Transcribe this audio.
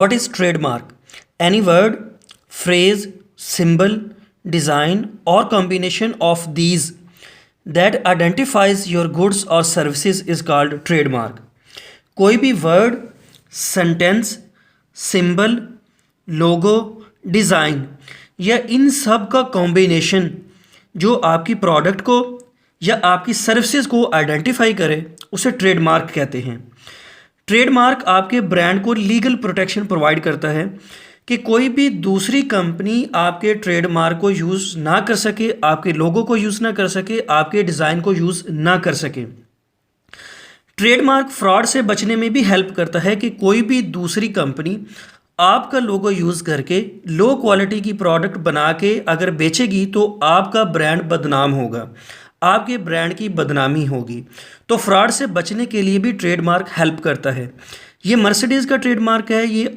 What is trademark? Any word, phrase, symbol, design, or combination of these that identifies your goods or services is called trademark. कोई भी word, sentence, symbol, लोगो, design या इन सब का combination जो आपकी product को या आपकी सर्विसेज को आइडेंटिफाई करे उसे ट्रेडमार्क कहते हैं। ट्रेडमार्क आपके ब्रांड को लीगल प्रोटेक्शन प्रोवाइड करता है कि कोई भी दूसरी कंपनी आपके ट्रेडमार्क को यूज़ ना कर सके, आपके लोगो को यूज़ ना कर सके, आपके डिज़ाइन को यूज़ ना कर सके। ट्रेडमार्क फ्रॉड से बचने में भी हेल्प करता है कि कोई भी दूसरी कंपनी आपका लोगो यूज़ करके लो क्वालिटी की प्रोडक्ट बना के अगर बेचेगी तो आपका ब्रांड बदनाम होगा, आपके ब्रांड की बदनामी होगी। तो फ्रॉड से बचने के लिए भी ट्रेडमार्क हेल्प करता है। ये मर्सिडीज़ का ट्रेडमार्क है, ये